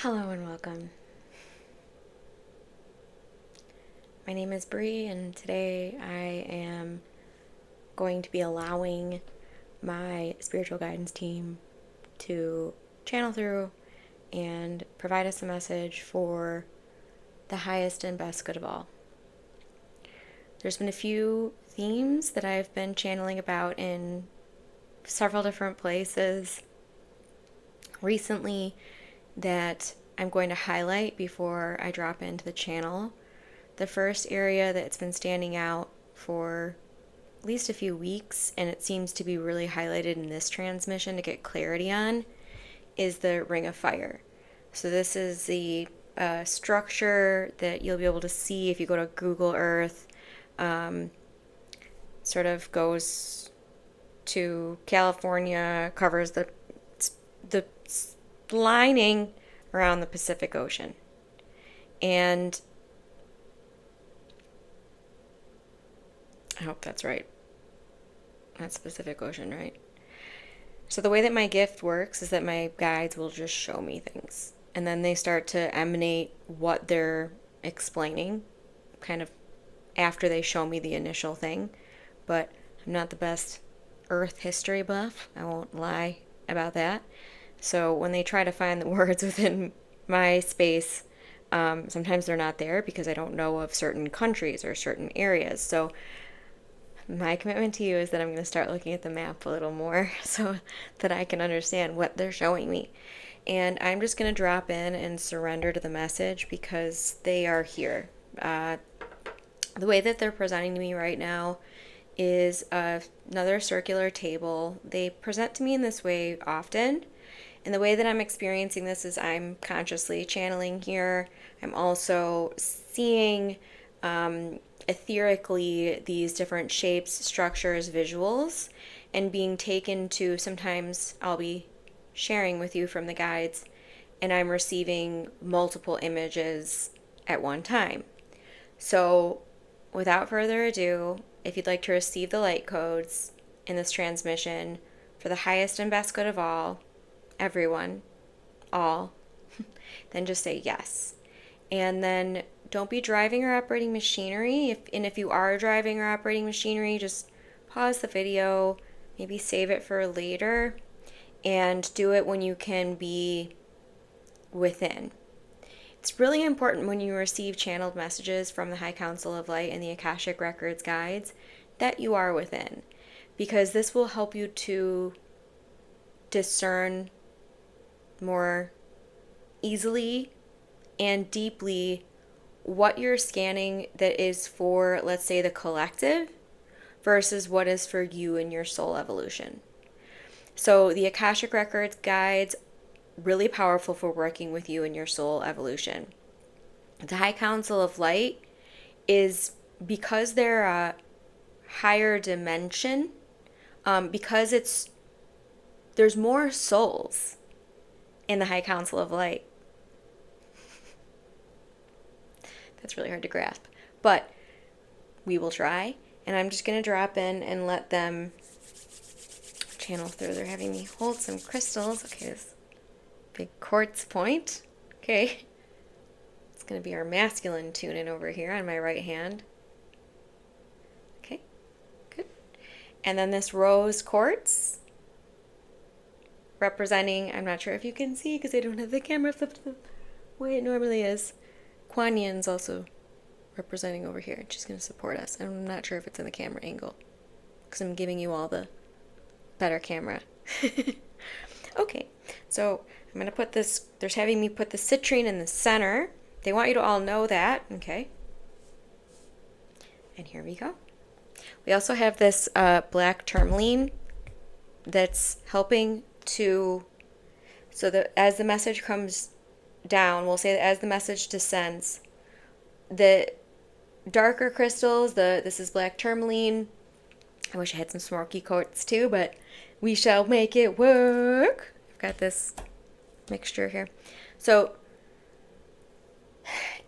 Hello and welcome. My name is Bree, and today I am going to be allowing my spiritual guidance team to channel through and provide us a message for the highest and best good of all. There's been a few themes that I've been channeling about in several different places recently that I'm going to highlight before I drop into the channel. The first area that's been standing out for at least a few weeks, and it seems to be really highlighted in this transmission to get clarity on, is the Ring of Fire. So this is the structure that you'll be able to see if you go to Google Earth. Sort of goes to California, covers the lining around the Pacific Ocean. And I hope that's right. That's Pacific Ocean, right? So the way that my gift works is that my guides will just show me things. And then they start to emanate what they're explaining, kind of after they show me the initial thing. But I'm not the best Earth history buff. I won't lie about that. So when they try to find the words within my space, sometimes they're not there because I don't know of certain countries or certain areas. So my commitment to you is that I'm going to start looking at the map a little more so that I can understand what they're showing me. And I'm just going to drop in and surrender to the message because they are here. The way that they're presenting to me right now is another circular table. They present to me in this way often. And the way that I'm experiencing this is I'm consciously channeling here. I'm also seeing etherically these different shapes, structures, visuals, and being taken to, sometimes I'll be sharing with you from the guides, and I'm receiving multiple images at one time. So without further ado, if you'd like to receive the light codes in this transmission for the highest and best good of all, everyone, all, then just say yes. And then don't be driving or operating machinery. If you are driving or operating machinery, just pause the video, maybe save it for later, and do it when you can be within. It's really important when you receive channeled messages from the High Council of Light and the Akashic Records guides that you are within, because this will help you to discern more easily and deeply what you're scanning that is for, let's say, the collective versus what is for you and your soul evolution. So the Akashic Records guides, really powerful for working with you in your soul evolution. The High Council of Light is, because they're a higher dimension, because there's more souls in the High Council of Light. That's really hard to grasp, but we will try. And I'm just going to drop in and let them channel through. They're having me hold some crystals. Okay, this big quartz point. Okay, it's going to be our masculine tuning over here on my right hand. Okay, good. And then this rose quartz representing, I'm not sure if you can see because I don't have the camera flipped the way it normally is. Kuan Yin's also representing over here. She's going to support us. I'm not sure if it's in the camera angle because I'm giving you all the better camera. Okay, so I'm going to put this, they're having me put the citrine in the center. They want you to all know that, okay? And here we go. We also have this black tourmaline that's helping to, so that as the message comes down, we'll say that as the message descends, the darker crystals, this is black tourmaline. I wish I had some smoky quartz too, but we shall make it work. I've got this mixture here. So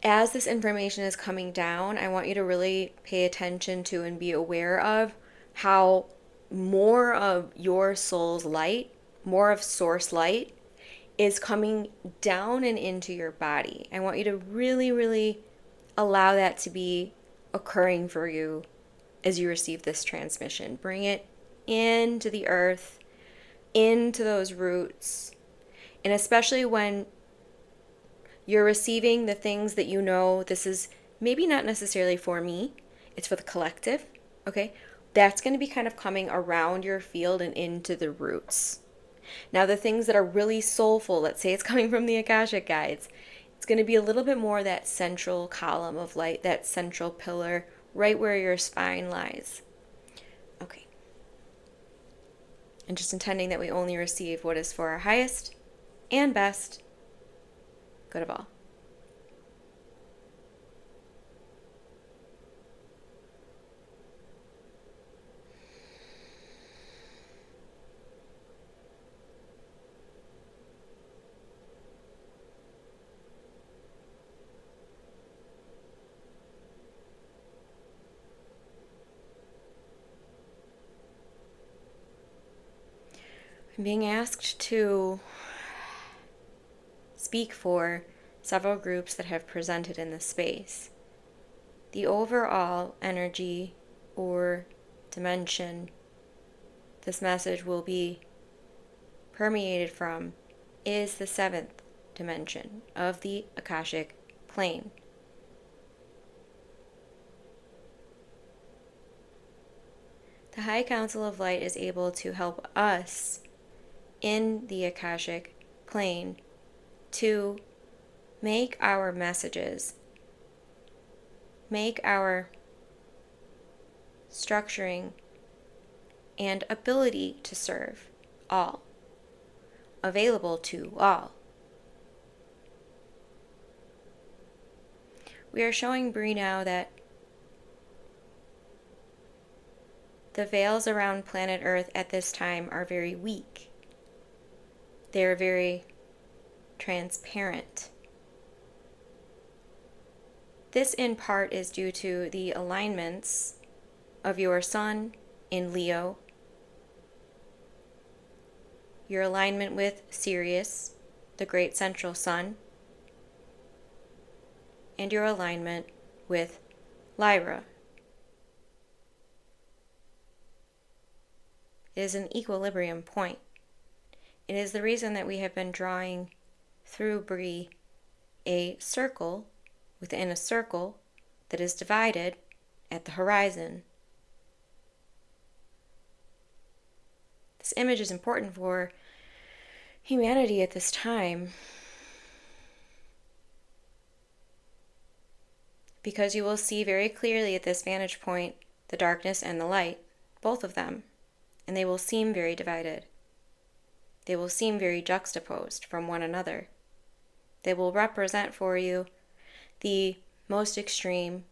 as this information is coming down, I want you to really pay attention to and be aware of how more of your soul's light, more of source light, is coming down and into your body. I want you to really, really allow that to be occurring for you as you receive this transmission. Bring it into the earth, into those roots. And especially when you're receiving the things that you know, this is maybe not necessarily for me, it's for the collective, okay? That's going to be kind of coming around your field and into the roots. Now, the things that are really soulful, let's say it's coming from the Akashic Guides, it's going to be a little bit more that central column of light, that central pillar, right where your spine lies. Okay. And just intending that we only receive what is for our highest and best good of all. I'm being asked to speak for several groups that have presented in this space. The overall energy or dimension this message will be permeated from is the 7th dimension of the Akashic plane. The High Council of Light is able to help us in the Akashic plane to make our messages, make our structuring and ability to serve all available to all. We are showing Bree now that the veils around planet Earth at this time are very weak. They are very transparent. This in part is due to the alignments of your sun in Leo, your alignment with Sirius, the great central sun, and your alignment with Lyra. It is an equilibrium point. It is the reason that we have been drawing through Bree a circle within a circle that is divided at the horizon. This image is important for humanity at this time because you will see very clearly at this vantage point the darkness and the light, both of them, and they will seem very divided. They will seem very juxtaposed from one another. They will represent for you the most extreme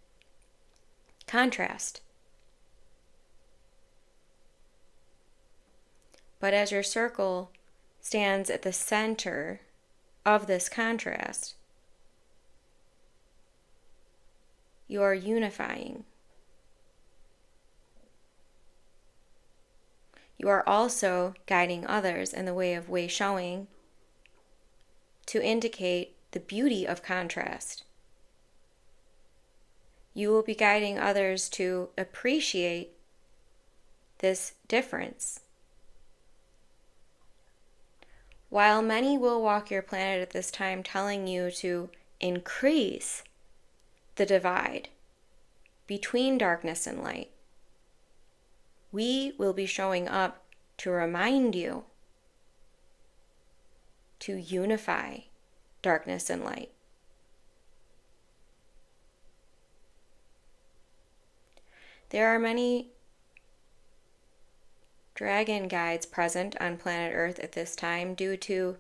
contrast. But as your circle stands at the center of this contrast, you are unifying. You are also guiding others in the way of way showing to indicate the beauty of contrast. You will be guiding others to appreciate this difference. While many will walk your planet at this time telling you to increase the divide between darkness and light, we will be showing up to remind you to unify darkness and light. There are many dragon guides present on planet Earth at this time due to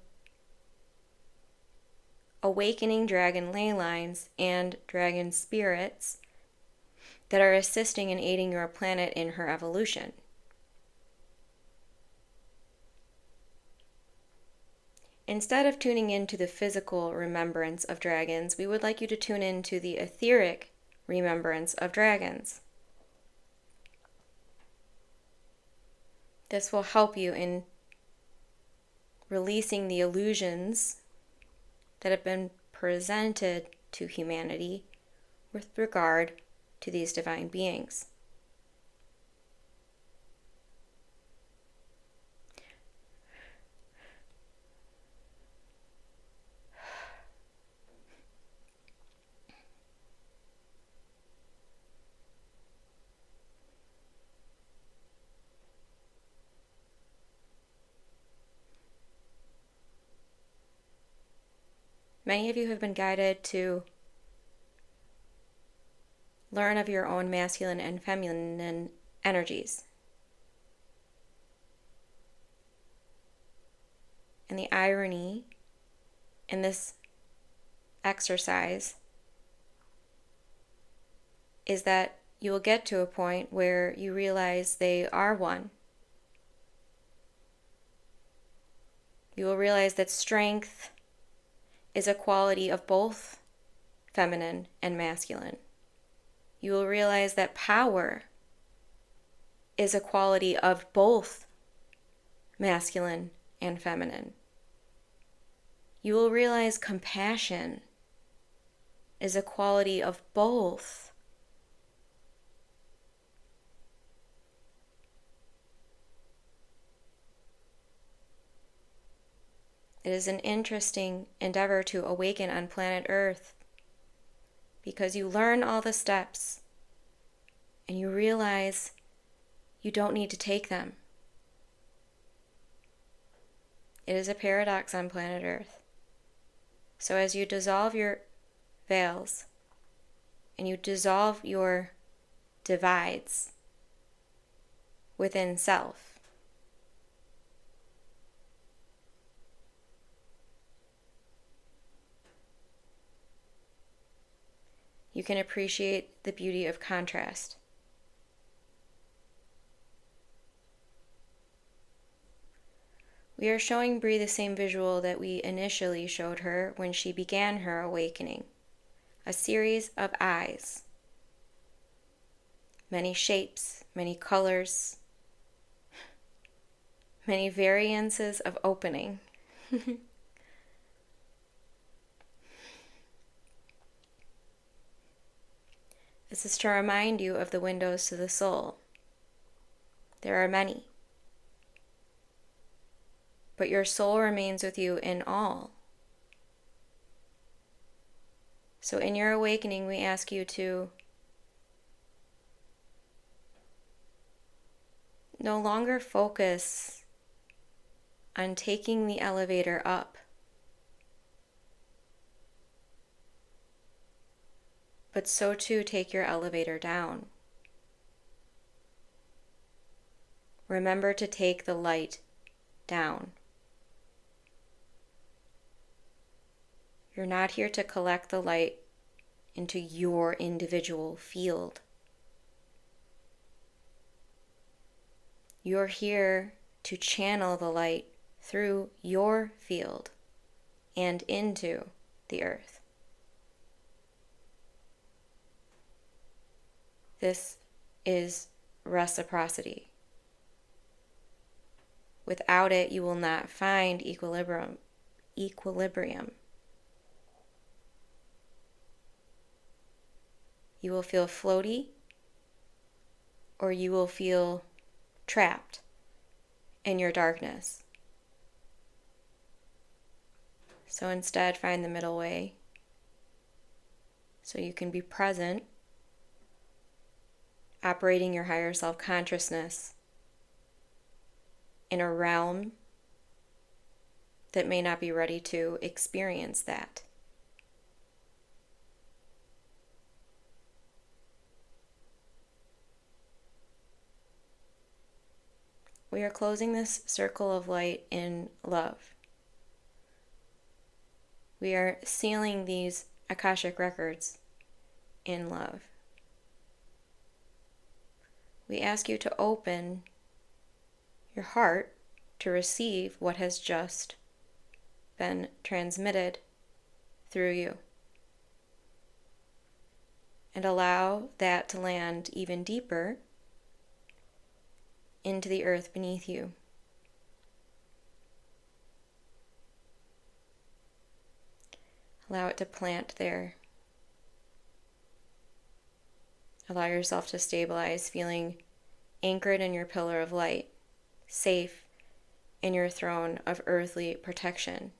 awakening dragon ley lines and dragon spirits that are assisting and aiding your planet in her evolution. Instead of tuning into the physical remembrance of dragons, we would like you to tune into the etheric remembrance of dragons. This will help you in releasing the illusions that have been presented to humanity with regard to these divine beings. Many of you have been guided to learn of your own masculine and feminine energies. And the irony in this exercise is that you will get to a point where you realize they are one. You will realize that strength is a quality of both feminine and masculine. You will realize that power is a quality of both masculine and feminine. You will realize compassion is a quality of both. It is an interesting endeavor to awaken on planet Earth because you learn all the steps and you realize you don't need to take them. It is a paradox on planet Earth. So as you dissolve your veils and you dissolve your divides within self, you can appreciate the beauty of contrast. We are showing Bree the same visual that we initially showed her when she began her awakening. A series of eyes. Many shapes, many colors, many variances of opening. This is to remind you of the windows to the soul. There are many. But your soul remains with you in all. So in your awakening, we ask you to no longer focus on taking the elevator up, but so too take your elevator down. Remember to take the light down. You're not here to collect the light into your individual field. You're here to channel the light through your field and into the earth. This is reciprocity. Without it, you will not find equilibrium. You will feel floaty, or you will feel trapped in your darkness. So instead, find the middle way so you can be present, operating your higher self-consciousness in a realm that may not be ready to experience that. We are closing this circle of light in love. We are sealing these Akashic records in love. We ask you to open your heart to receive what has just been transmitted through you. And allow that to land even deeper into the earth beneath you. Allow it to plant there. Allow yourself to stabilize, feeling anchored in your pillar of light, safe in your throne of earthly protection.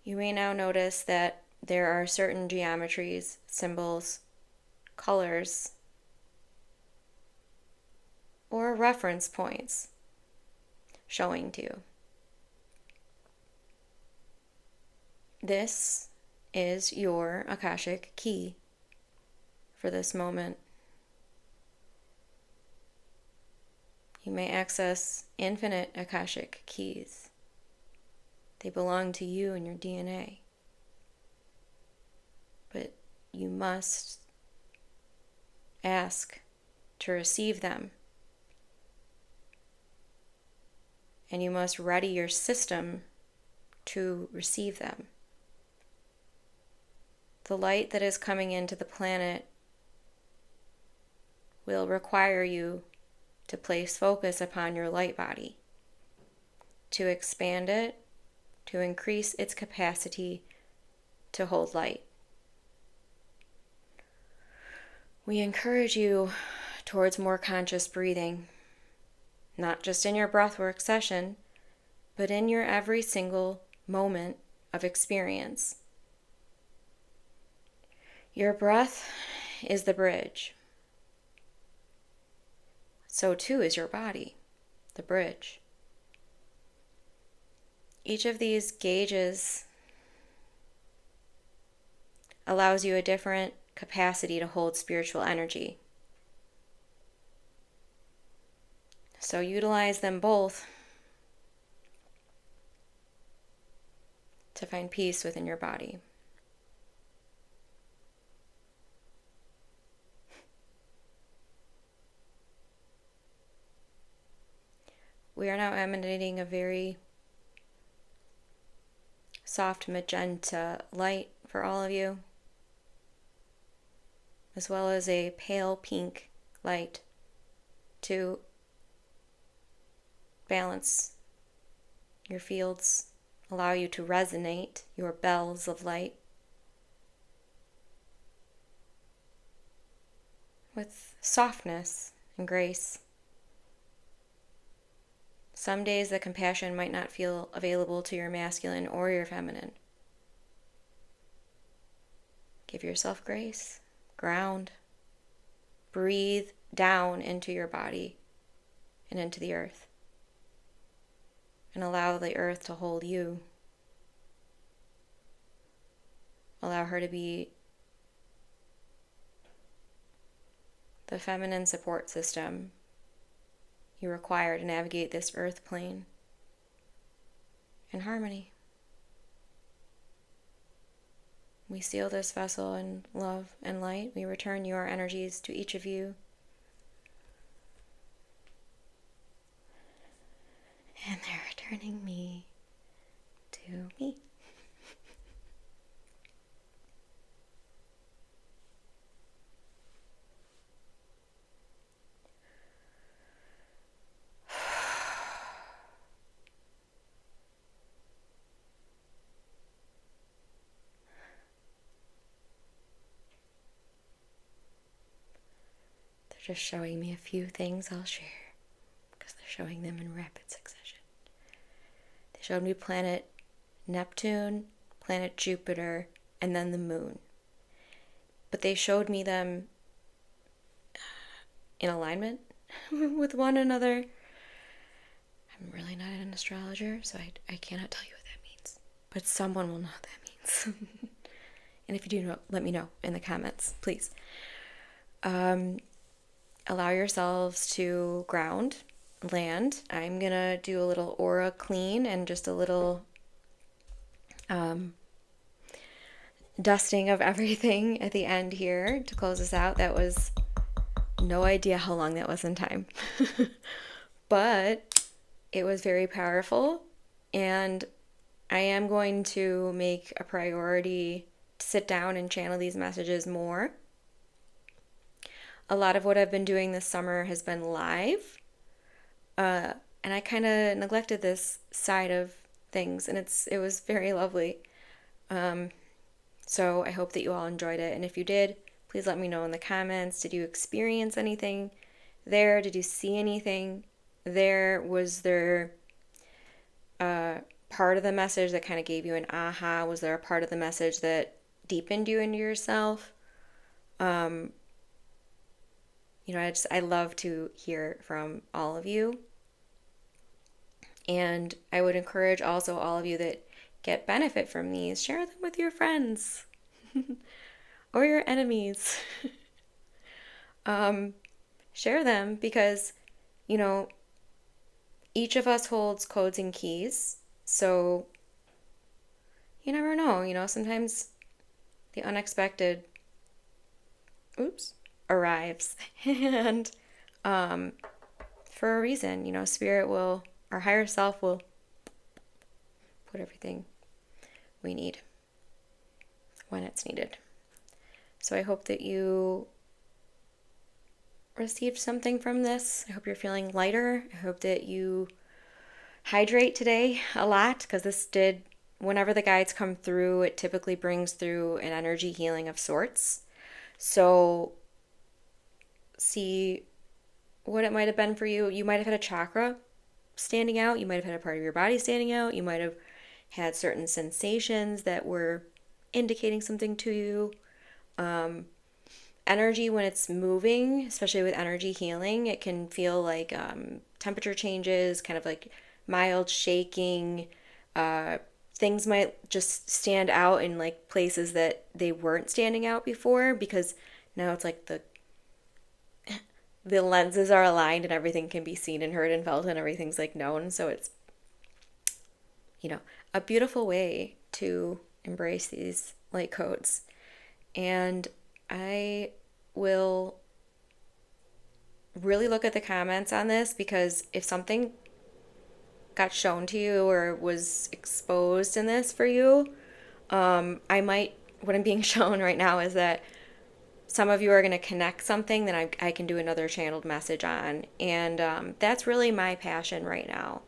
You may now notice that there are certain geometries, symbols, colors, or reference points showing to you. This is your Akashic key for this moment. You may access infinite Akashic keys. They belong to you and your DNA. But you must ask to receive them. And you must ready your system to receive them. The light that is coming into the planet will require you to place focus upon your light body, to expand it, to increase its capacity to hold light. We encourage you towards more conscious breathing, not just in your breathwork session, but in your every single moment of experience. Your breath is the bridge. So too is your body, the bridge. Each of these gauges allows you a different capacity to hold spiritual energy. So utilize them both to find peace within your body. We are now emanating a very soft magenta light for all of you, as well as a pale pink light to balance your fields, allow you to resonate your bells of light with softness and grace. Some days the compassion might not feel available to your masculine or your feminine. Give yourself grace, ground, breathe down into your body and into the earth, and allow the earth to hold you. Allow her to be the feminine support system you require to navigate this earth plane in harmony. We seal this vessel in love and light. We return your energies to each of you. And they're returning me to me. They're just showing me a few things I'll share because they're showing them in rapid succession. They showed me planet Neptune, planet Jupiter, and then the moon. But they showed me them in alignment with one another. I'm really not an astrologer, so I cannot tell you what that means. But someone will know what that means. And if you do know, let me know in the comments, please. Allow yourselves to ground, land. I'm going to do a little aura clean and just a little dusting of everything at the end here to close us out. That was no idea how long that was in time. But it was very powerful, and I am going to make a priority to sit down and channel these messages more. A lot of what I've been doing this summer has been live. And I kind of neglected this side of things, and it was very lovely. So I hope that you all enjoyed it. And if you did, please let me know in the comments. Did you experience anything there? Did you see anything there? Was there a part of the message that kind of gave you an aha? Was there a part of the message that deepened you into yourself? I love to hear from all of you. And I would encourage also all of you that get benefit from these, share them with your friends or your enemies. Share them because, you know, each of us holds codes and keys. So you never know, sometimes the unexpected, arrives. And for a reason, our higher self will put everything we need when it's needed. So I hope that you received something from this. I hope you're feeling lighter. I hope that you hydrate today a lot, because whenever the guides come through, it typically brings through an energy healing of sorts. So see what it might have been for you. You might have had a chakra standing out. You might have had a part of your body standing out. You might have had certain sensations that were indicating something to you. Energy, when it's moving, especially with energy healing, it can feel like temperature changes, kind of like mild shaking. Things might just stand out in like places that they weren't standing out before, because now it's like the lenses are aligned and everything can be seen and heard and felt and everything's like known. So it's, a beautiful way to embrace these light codes. And I will really look at the comments on this, because if something got shown to you or was exposed in this for you, what I'm being shown right now is that some of you are going to connect something that I can do another channeled message on. And that's really my passion right now.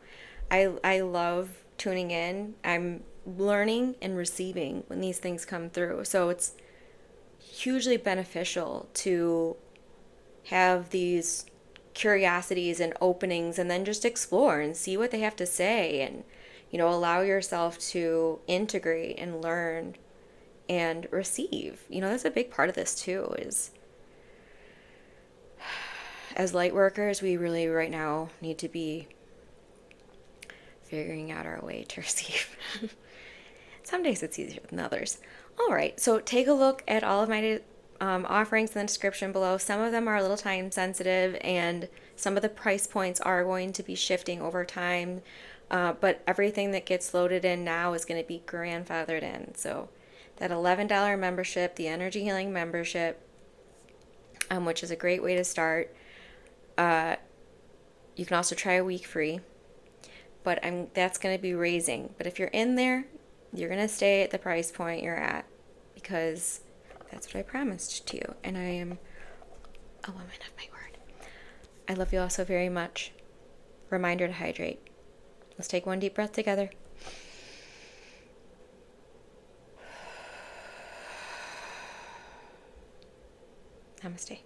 I love tuning in. I'm learning and receiving when these things come through. So it's hugely beneficial to have these curiosities and openings, and then just explore and see what they have to say, and allow yourself to integrate and learn and receive. That's a big part of this too, is as light workers, we really right now need to be figuring out our way to receive. Some days it's easier than others. All right, so take a look at all of my offerings in the description below. Some of them are a little time sensitive, and some of the price points are going to be shifting over time, but everything that gets loaded in now is going to be grandfathered in. So that $11 membership, the energy healing membership, which is a great way to start. You can also try a week free, but that's going to be raising. But if you're in there, you're going to stay at the price point you're at, because that's what I promised to you, and I am a woman of my word. I love you all so very much. Reminder to hydrate. Let's take one deep breath together. Namaste.